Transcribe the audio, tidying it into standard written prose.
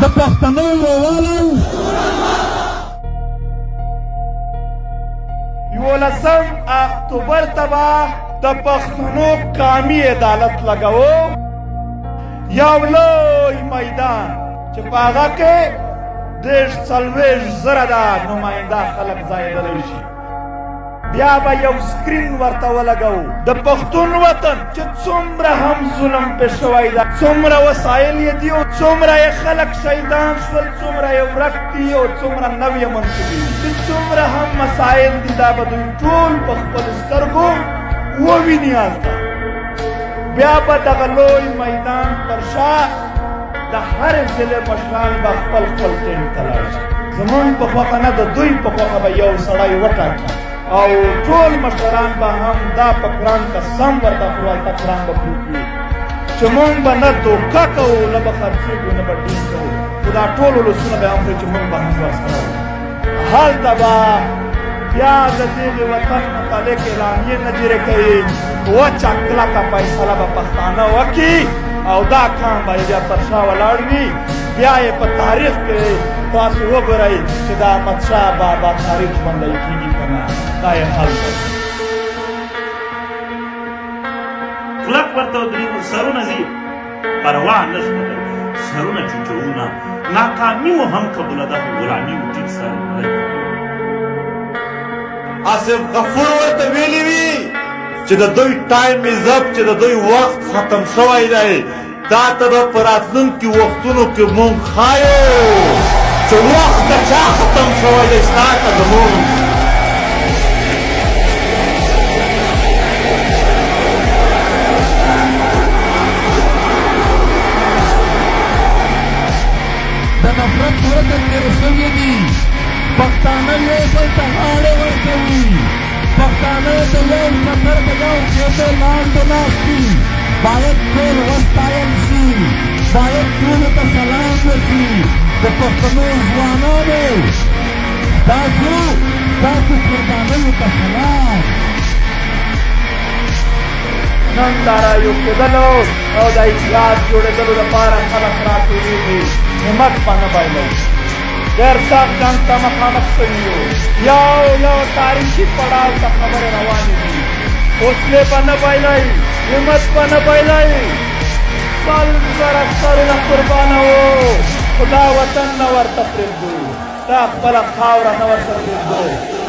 د پښتنو یووالی 11 اکتوبر ته به د پښتنو قومي عدالت لګوو یو لوی میدان چې په هغه کې 40,000 د نماینده خلک ځایېدلی شي بیا به یو سکرین ورته ولګوو د پښتون وطن چې څومره هم ظلم پې شوی ده څومره وسایل یې دي او څومره یې خلک شهیدان شول څومره یې ورک دي او څومره نوې منصوبې دي څومره هم مسایل دي دا به دوی ټول په خپلو سترګو وویني هلته بیا به دغه لوی میدان پر شا د هرې ضلع مشران به خپل خپل ټیم ته لاړ شي زموږ په خوښه نه د دوی په خوښه به یو سړی وټاکي او ټول مشران به هم دا په قرآن قسم ورته خورو هلته قرآن به پروت وي چې موږ به نه دوکه کوو نه به خرڅېږو نه به ډیل کوو خو دا ټول ولسونه به هم خوري چې موږ به هم ورسره وو هلته به بیا د دغې وطن متعلق اعلامیې نه جرې کوي وچه کلکه فیصله به پښتانه وکړي او دا کام به یې بیا پر شا ولاړ وي بیا یې په تاریخ کې تاسو وګورئ چې د احمدشاه بابا تاریخ ژوندی کېږي که نه دا یې حل دی کلک ورته ودرېږو سرونه ځي پروا نشته دی سرونه چوچوونه ناکامي مو هم قبوله ده خو غلامي مو ټیټ سر دی آصف غفور ورته ویلي وي چې د دوی ټایم از اپ چې د دوی وخت ختم شوی دی دا ته به په راتلونکي وختونو کې مونږ ښایو چې وخت د چا ختم شوی دی ستا که زمونږ د نفرت ورته تېرې شوي دي پښتانه یو بل ته غاړې ورکوي پښتانه د یو چکر د یو ګېډې لاندې ناست دي باید ټول وستایل شي باید ټولو ته سلام وشي د پښتنو ځوانانو ستاسو قربانیو ته سلام نن دا رایو کېدلو او د اتحاد جوړېدلو لپاره خلک راټولېږي همت به نه بایلوي ډېر سخت جنګ ته مخامخ شوي یو یو تاریخي پړاو ته خبرې روانې دي حوصلې به نه بایلئ همت به نه بایلئ 100,000 سرونه قربانوو خو دا وطن نه ورته پرېږدو دا خپله خاوره نه ورته پرېږدو